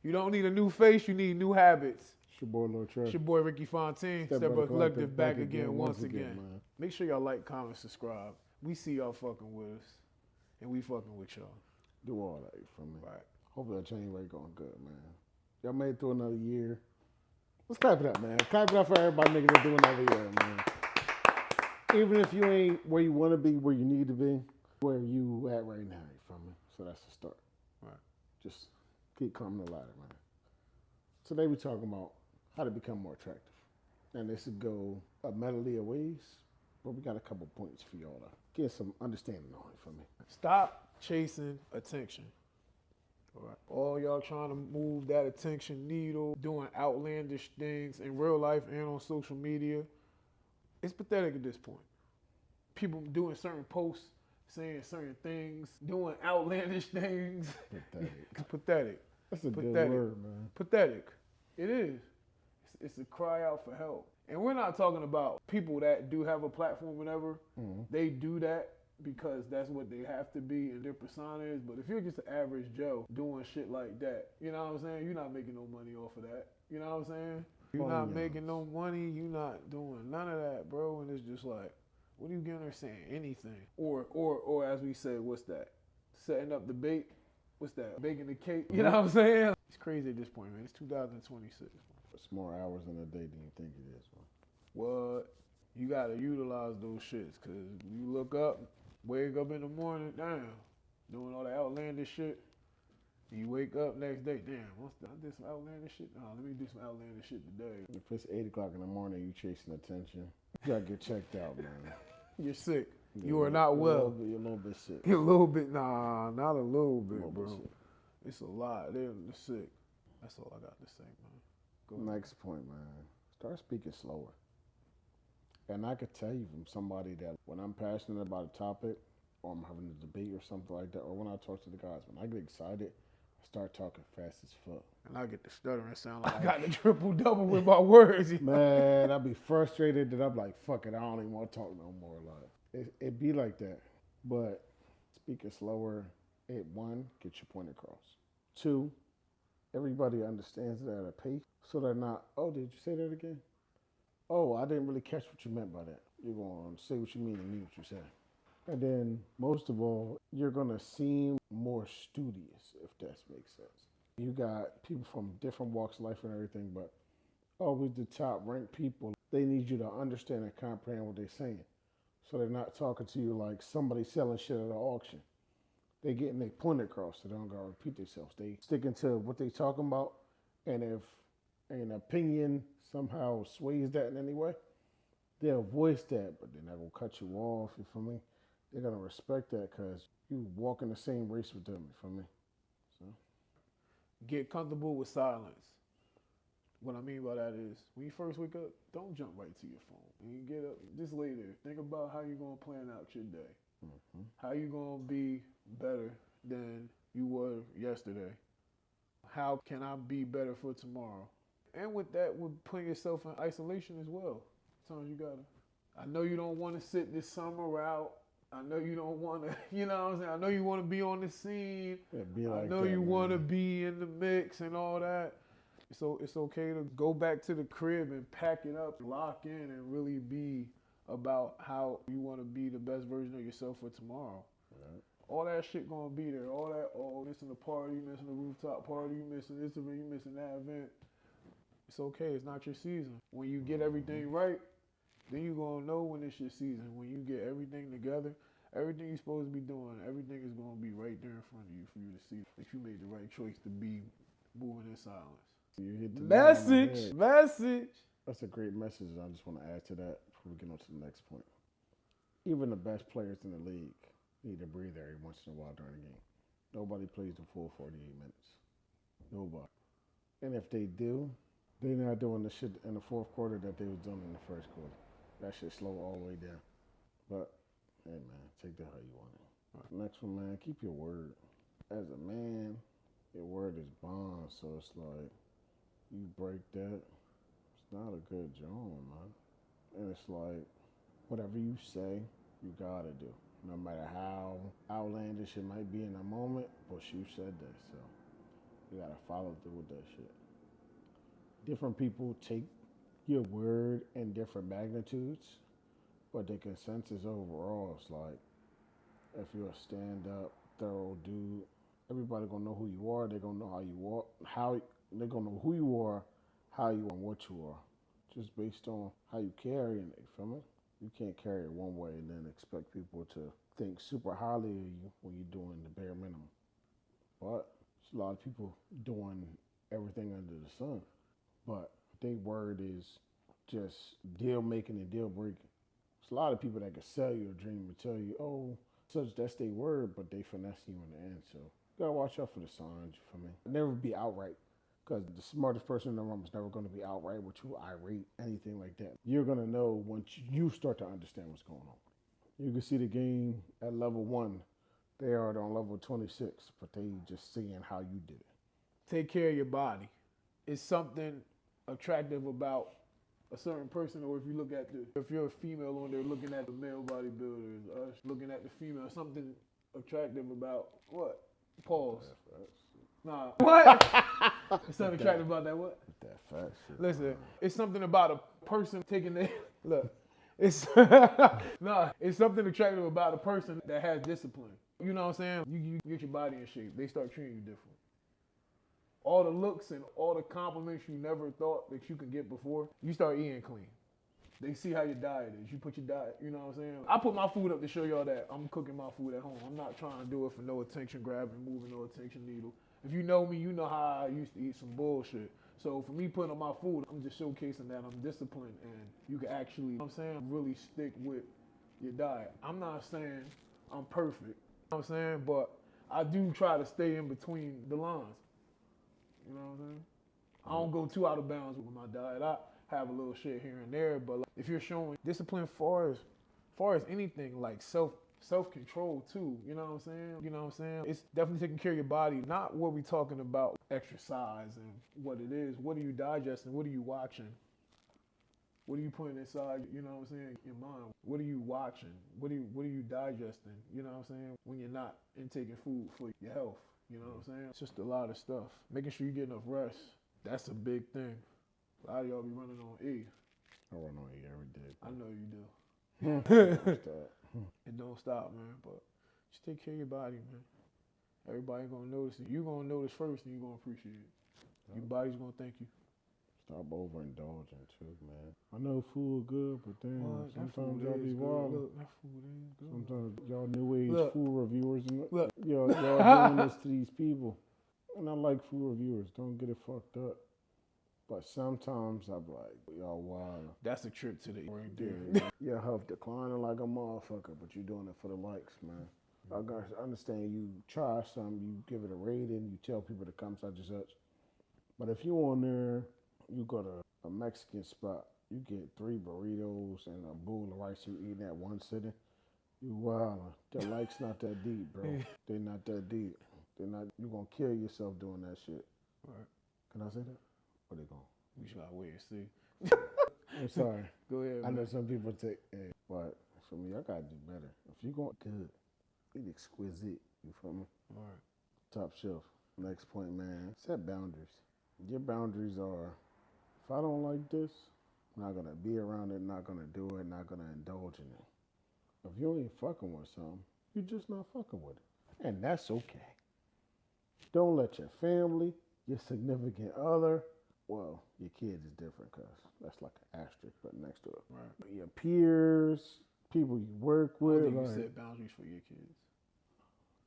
You don't need a new face, you need new habits. It's your boy Lil Trey. It's your boy Ricky Fontaine, Stepbrothers Collective, back again, once again. Man. Make sure y'all like, comment, subscribe. We see y'all fucking with us, and we fucking with y'all. Do all that for me. Right. Hopefully that January going good, man. Y'all made it through another year. Let's clap it up, man. Clap it up for everybody making it through another year, man. Even if you ain't where you want to be, where you need to be, where you at right now, you feel me? So that's the start. Right. Just keep climbing the ladder, man. Today we're talking about how to become more attractive. And this would go a medley of ways, but we got a couple points for y'all to get some understanding on it for me. Stop chasing attention. All right. All y'all trying to move that attention needle, doing outlandish things in real life and on social media. It's pathetic at this point. People doing certain posts, saying certain things, doing outlandish things. Pathetic. Pathetic. That's a pathetic. good word, man. Pathetic. It is. It's a cry out for help. And we're not talking about people that do have a platform, whatever. Mm-hmm. They do that because that's what they have to be and their persona is. But if you're just an average Joe doing shit like that, you know what I'm saying? You're not making no money off of that. You know what I'm saying? You're not making no money. You're not doing none of that, bro. And it's just like, what are you getting her saying? Anything. Or as we say, what's that? Setting up the bait. What's that? Baking the cake. You know what I'm saying? It's crazy at this point, man. It's 2026. It's more hours in a day than you think it is, man. What? You got to utilize those shits, because you look up, wake up in the morning, damn, doing all the outlandish shit. You wake up next day, damn, I did some outlandish shit? No, let me do some outlandish shit today. If it's 8 o'clock in the morning, you chasing attention, you got to get checked out, man. You're sick. You are not well. You're a little bit sick. You're a little bit, nah, not a little bit, bro. It's a lot. They're sick. That's all I got to say, man. Next point, man. Start speaking slower. And I could tell you from somebody that when I'm passionate about a topic, or I'm having a debate or something like that, or when I talk to the guys, when I get excited, I start talking fast as fuck. And I get the stuttering sound like I got the triple-double with my words. Man, I'd be frustrated that I'm like, fuck it, I don't even want to talk no more. Like, it be like that. But speaking slower, one, get your point across. Two, everybody understands it at a pace, so they're not, oh, did you say that again? Oh, I didn't really catch what you meant by that. You're going to say what you mean and mean what you said. And then, most of all, you're going to seem more studious, if that makes sense. You got people from different walks of life and everything, but always the top ranked people, they need you to understand and comprehend what they're saying. So they're not talking to you like somebody selling shit at an auction. They getting their point across, so they don't gotta repeat themselves. They sticking to what they talking about, and if an opinion somehow sways that in any way, they'll voice that, but they're not gonna cut you off, you feel me? They're gonna respect that because you walk in the same race with them, you feel me? So get comfortable with silence. What I mean by that is, when you first wake up, don't jump right to your phone. When you get up, just lay there. Think about how you're gonna plan out your day. Mm-hmm. How you gonna be better than you were yesterday? How can I be better for tomorrow? And with that, with putting yourself in isolation as well. Sometimes you gotta. I know you don't want to sit this summer out. I know you don't want to, you know what I'm saying? I know you want to be on the scene. I know you want to be in the mix and all that. So it's okay to go back to the crib and pack it up, lock in, and really be about how you want to be the best version of yourself for tomorrow. Right. All that shit gonna be there. All that, missing the party, missing the rooftop party, you missing this event, you missing that event. It's okay, it's not your season. When you get everything right, then you gonna know when it's your season. When you get everything together, everything you're supposed to be doing, everything is gonna be right there in front of you for you to see if you made the right choice to be moving in silence. You hit the message. That's a great message. I just want to add to that before we get on to the next point. Even the best players in the league need to breathe every once in a while during the game. Nobody plays the full 48 minutes. Nobody. And if they do, they're not doing the shit in the fourth quarter that they was doing in the first quarter. That shit slow all the way down. But, hey man, take that how you want it. Right. Next one, man, keep your word. As a man, your word is bond, so it's like, you break that, it's not a good job, man. And it's like, whatever you say, you gotta do. No matter how outlandish it might be in a moment, but you said that, so You gotta follow through with that shit. Different people take your word in different magnitudes, but the consensus overall is like, if you're a stand-up, thorough dude, everybody gonna know who you are. They gonna know how you walk, how they gonna know who you are, how you are, and what you are, just based on how you carry it. You feel me? You can't carry it one way and then expect people to think super highly of you when you're doing the bare minimum. But there's a lot of people doing everything under the sun. But I think word is just deal making and deal breaking. There's a lot of people that can sell you a dream and tell you, oh, such that's their word, but they finesse you in the end. So you gotta watch out for the signs. You feel me? Never be outright, because the smartest person in the room is never going to be outright with you, irate, anything like that. You're gonna know once you start to understand what's going on. You can see the game at level 1. They are on level 26, but they just seeing how you did it. Take care of your body. It's something attractive about a certain person, or if you look at if you're a female on there looking at the male bodybuilders, us looking at the female, something attractive about what? Pause. Nah. What? It's something attractive about that what? That fat shit. Listen, it's something about a person taking their, look, it's, it's something attractive about a person that has discipline. You know what I'm saying? You get your body in shape. They start treating you different. All the looks and all the compliments you never thought that you could get before, you start eating clean. They see how your diet is. You put your diet, you know what I'm saying? I put my food up to show y'all that I'm cooking my food at home. I'm not trying to do it for no attention grabbing, moving no attention needle. If you know me, you know how I used to eat some bullshit. So for me putting on my food, I'm just showcasing that I'm disciplined and you can actually, you know what I'm saying, really stick with your diet. I'm not saying I'm perfect, you know what I'm saying? But I do try to stay in between the lines. You know what I'm saying? I don't go too out of bounds with my diet. I have a little shit here and there, but like, if you're showing discipline far as anything, like self-control too, you know what I'm saying? You know what I'm saying? It's definitely taking care of your body, not what we talking about exercise and what it is. What are you digesting? What are you watching? What are you putting inside, you know what I'm saying, your mind? What are you watching? What are you digesting? You know what I'm saying? When you're not intaking food for your health. You know what I'm saying? It's just a lot of stuff. Making sure you get enough rest. That's a big thing. A lot of y'all be running on E. I run on E every day. I know you do. Don't And don't stop, man. But just take care of your body, man. Everybody gonna notice it. You gonna notice first and you gonna appreciate it. Your body's gonna thank you. Stop overindulging too, man. I know food good, but damn, What? sometimes y'all be wild. Look, that food is good. Sometimes y'all new age Look. food reviewers and Look. y'all doing this to these people. And I like food reviewers. Don't get it fucked up. But sometimes I'm like, y'all wild. That's a trip to the Your health declining like a motherfucker, but you're doing it for the likes, man. I understand you try something, you give it a rating, you tell people to come such and such. But if you on there, you go to a Mexican spot, you get 3 burritos and a bowl of rice you eating at one sitting, you wildin'. The likes not that deep, bro. They not that deep. They're not. You gonna kill yourself doing that shit. Right. Can I say that? Or they gonna? We should wait and see. I'm sorry. Go ahead. I know Man. some people take, but for me, I gotta do better. If you going good, eat exquisite. You feel me? All right. Top shelf. Next point, man. Set boundaries. Your boundaries are, if I don't like this, I'm not gonna be around it, not gonna do it, not gonna indulge in it. If you ain't fucking with something, you're just not fucking with it. And that's okay. Don't let your family, your significant other, well, your kids is different because that's like an asterisk right next to it. Right. Your peers, people you work I with. think you like, set boundaries for your kids.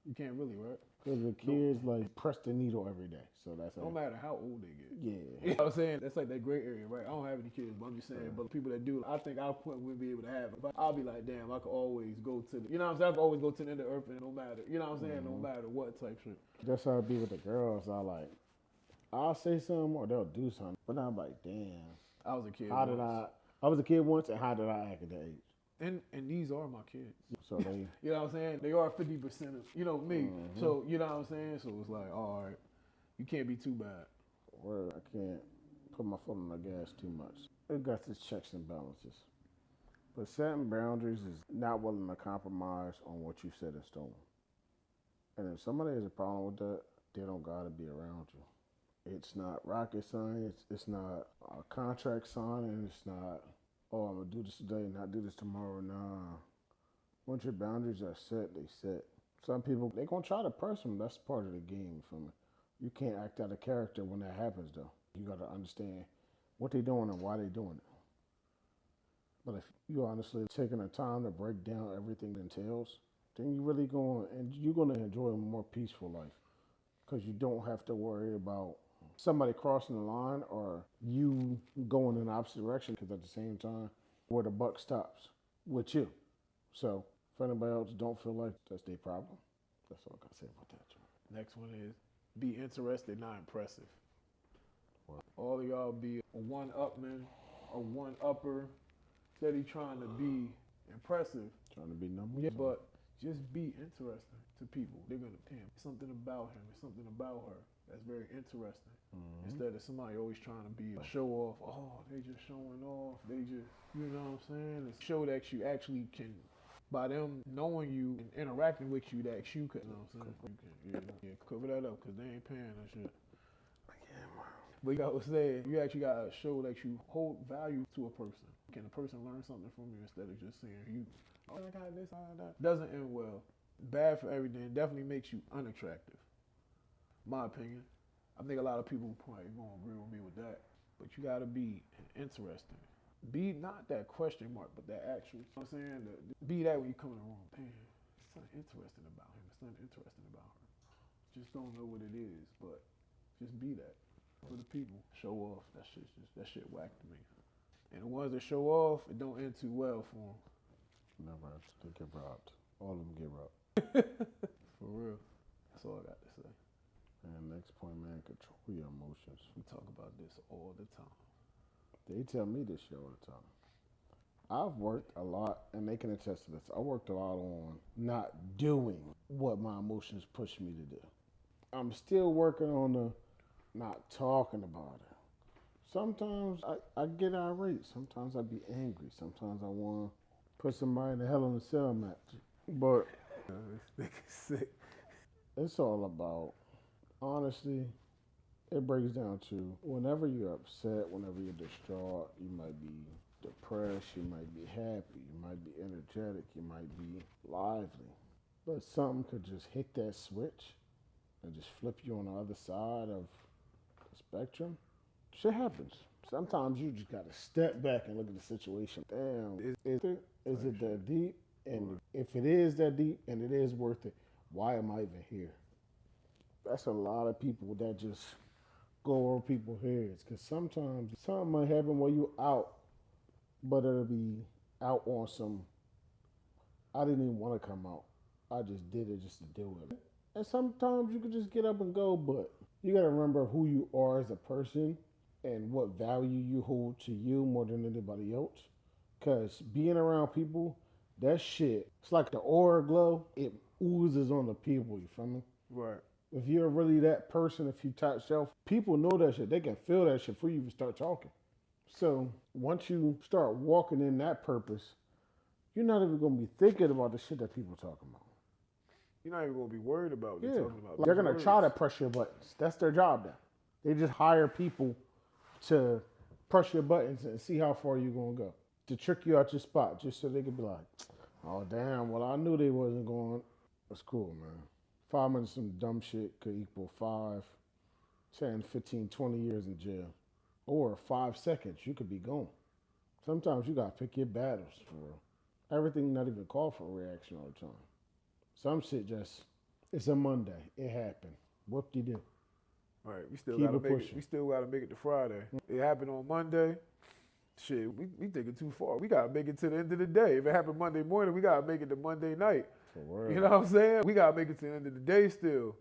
You can't really, right? Because the kids like press the needle every day. So that's No matter how old they get. Yeah. You know what I'm saying? That's like that gray area, right? I don't have any kids, but I'm just saying, but people that do, I think I wouldn't be able to have it. I'll be like, damn, I could always go to the, you know what I'm saying? I could always go to the end of the earth and no matter, you know what I'm saying? No matter what type shit. That's how it be with the girls. I'll say something or they'll do something. But I'm like, damn. I was a kid. I was a kid once, and how did I act at that age? And these are my kids. So they, you know what I'm saying? They are 50% of, you know, me. So, you know what I'm saying? So it's like, all right, you can't be too bad. Word, I can't put my foot on the gas too much. It got its checks and balances. But setting boundaries is not willing to compromise on what you set in stone. And if somebody has a problem with that, they don't gotta be around you. It's not rocket science. It's not a contract signing. It's not, oh, I'm going to do this today and not do this tomorrow. Nah. Once your boundaries are set, they set. Some people, they're going to try to press them. That's part of the game for me. You can't act out of character when that happens, though. You got to understand what they're doing and why they're doing it. But if you honestly taking the time to break down everything it entails, then you really going, and you're going to enjoy a more peaceful life. Because you don't have to worry about somebody crossing the line or you going in the opposite direction, because at the same time, where the buck stops with you. So if anybody else don't feel like that's their problem, that's all I got to say about that, John. Next one is be interested, not impressive. What? All of y'all be a one-upman, a one-upper, steady trying to be impressive. Trying to be number Yeah, one. but just be interesting to people. They're gonna damn something about him, something about her that's very interesting. Mm-hmm. Instead of somebody always trying to be a show off. Oh, they just showing off. They just, you know what I'm saying? It's show that you actually can, by them knowing you and interacting with you, that you can. You know what I'm saying? You can cover that up because they ain't paying that shit. But you gotta say, you actually gotta show that you hold value to a person. Can a person learn something from you instead of just saying you, oh, I got this, I got that. Doesn't end well. Bad for everything. Definitely makes you unattractive. My opinion. I think a lot of people probably gonna agree with me with that. But you gotta be interesting. Be not that question mark, but that actual, you know what I'm saying? Be that when you come in the room. Damn, there's something interesting about him. There's something interesting about her. Just don't know what it is, but just be that. For the people, show off. That shit whack to me. And the ones that show off, it don't end too well for them. Never. They get robbed. All of them get robbed. For real. That's all I got to say. And next point, man, control your emotions. We talk about this all the time. They tell me this shit all the time. I've worked a lot, and they can attest to this. I worked a lot on not doing what my emotions push me to do. I'm still working on the not talking about it. Sometimes I get irate. Sometimes I be angry. Sometimes I want to put somebody in the Hell in a Cell match. But This nigga's sick. it's all about, honestly, it breaks down to whenever you're upset, whenever you're distraught, you might be depressed, you might be happy, you might be energetic, you might be lively. But something could just hit that switch and just flip you on the other side of the spectrum. Shit happens. Sometimes you just gotta step back and look at the situation. Damn, is it that deep? And if it is that deep and it is worth it, why am I even here? That's a lot of people that just go over people's heads. Because sometimes something might happen while you out, but it'll be out on some, I didn't even want to come out. I just did it just to do it. And sometimes you can just get up and go, but you got to remember who you are as a person and what value you hold to you more than anybody else. Because being around people, that shit, it's like the aura glow, it oozes on the people, you feel me? Right. If you're really that person, if you top shelf, people know that shit. They can feel that shit before you even start talking. So once you start walking in that purpose, you're not even going to be thinking about the shit that people talking about. You're not even going to be worried about what they're talking about. They're going to try to press your buttons. That's their job now. They just hire people to press your buttons and see how far you're going to go. To trick you out your spot, just so they can be like, oh, damn, well, I knew they wasn't going. That's cool, man. 5 minutes of some dumb shit could equal 5, 10, 15, 20 years in jail. Or 5 seconds, you could be gone. Sometimes you got to pick your battles for real. Everything not even called for a reaction all the time. Some shit just, it's a Monday. It happened. Whoop-de-doo. Right, we still Keep gotta it make it. pushing. We still gotta make it to Friday. It happened on Monday. Shit, we thinking too far. We gotta make it to the end of the day. If it happened Monday morning, we gotta make it to Monday night. For real. You know what I'm saying? We gotta make it to the end of the day still.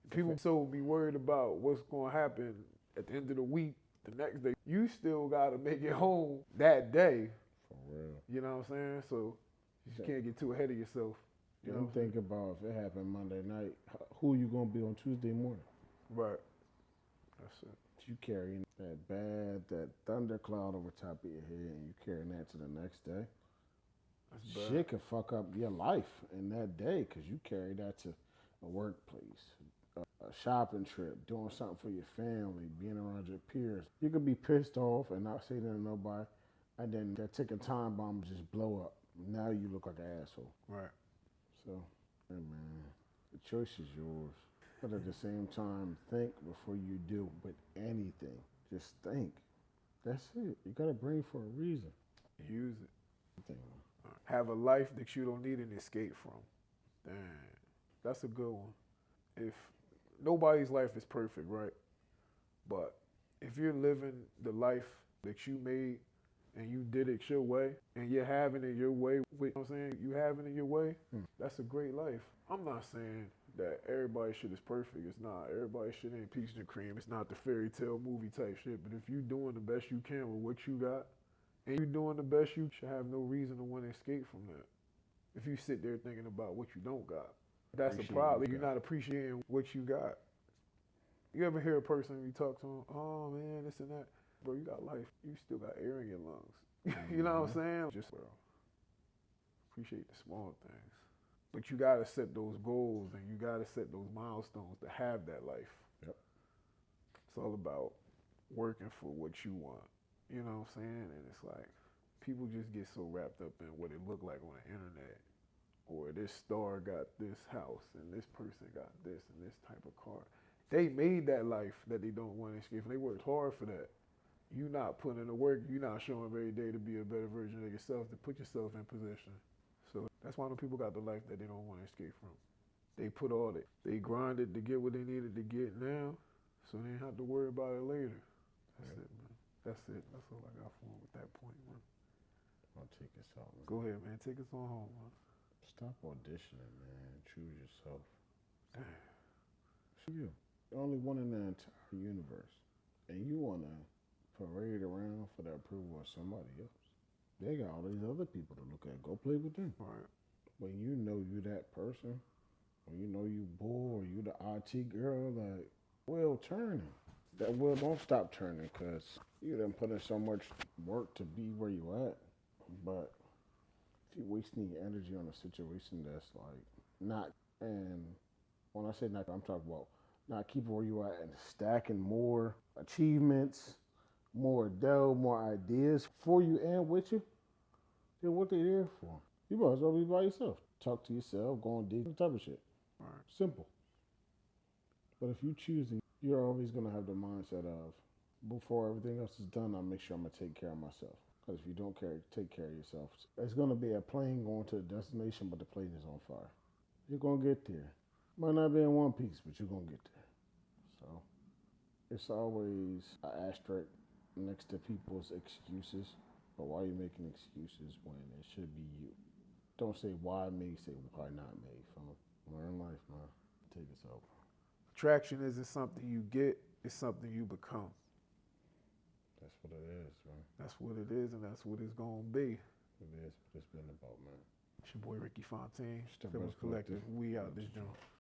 People so be worried about what's gonna happen at the end of the week, the next day. You still gotta make it home that day. For real. You know what I'm saying? So you can't get too ahead of yourself. You know? Think about if it happened Monday night, who you gonna be on Tuesday morning? Right. That's it. You carrying that thundercloud over top of your head, and you carrying that to the next day. That's bad. Shit could fuck up your life in that day because you carry that to a workplace, a shopping trip, doing something for your family, being around your peers. You could be pissed off and not say that to nobody, and then that ticking time bomb just blow up. Now you look like an asshole. Right. So, hey man, the choice is yours. But at the same time, think before you do. But anything, just think. That's it. You got a brain for a reason. Use it. Think. Have a life that you don't need an escape from. Damn. That's a good one. If nobody's life is perfect, right? But if you're living the life that you made and you did it your way and you're having it your way, with, you know what I'm saying? You having it your way, that's a great life. I'm not saying that everybody's shit is perfect. It's not. Everybody's shit ain't peaches and cream. It's not the fairy tale movie type shit. But if you doing the best you can with what you got and you doing the best, you should have no reason to want to escape from that. If you sit there thinking about what you don't got, that's the problem. You're not appreciating what you got. You ever hear a person, you talk to them, oh man, this and that. Bro, you got life. You still got air in your lungs. You know what I'm saying? Just, bro, appreciate the small things. But you got to set those goals and you got to set those milestones to have that life. Yep. It's all about working for what you want. You know what I'm saying? And it's like, people just get so wrapped up in what it looked like on the internet. Or this star got this house and this person got this and this type of car. They made that life that they don't want to escape from. They worked hard for that. You not putting in the work. You not showing every day to be a better version of yourself, to put yourself in position. So that's why the people got the life that they don't want to escape from. They put all that. They grinded to get what they needed to get now, so they didn't have to worry about it later. That's it, man. That's it. That's all I got for them at that point, man. I'll take us out, man. Go ahead, man. Take us on home, man. Stop auditioning, man. Choose yourself. It's you. You're only one in the entire universe. And you want to parade around for the approval of somebody else. They got all these other people to look at. Go play with them. Right. When you know you that person, or you know you bull, or you the IT girl, like, wheel turning. That wheel don't stop turning because you done put in so much work to be where you at. But if you're wasting your energy on a situation that's like not, and when I say not, I'm talking about not keeping where you at and stacking more achievements, more dough, more ideas for you and with you, then what they there for? You might as well be by yourself. Talk to yourself, go on deep, type of shit. Right. Simple. But if you choosing, you're always gonna have the mindset of, before everything else is done, I'll make sure I'm gonna take care of myself. Because if you don't take care of yourself, it's gonna be a plane going to a destination, but the plane is on fire. You're gonna get there. Might not be in one piece, but you're gonna get there. So it's always an asterisk next to people's excuses. But why are you making excuses when it should be you? Don't say why me, say why not me. Learn life, man. Take us over. Attraction isn't something you get, it's something you become. That's what it is, man. That's what it is, and that's what it's gonna be. It is what it's been about, man. It's your boy Ricky Fontaine, Stepbrothers Stepbrothers Collective. Collective. We out this joint.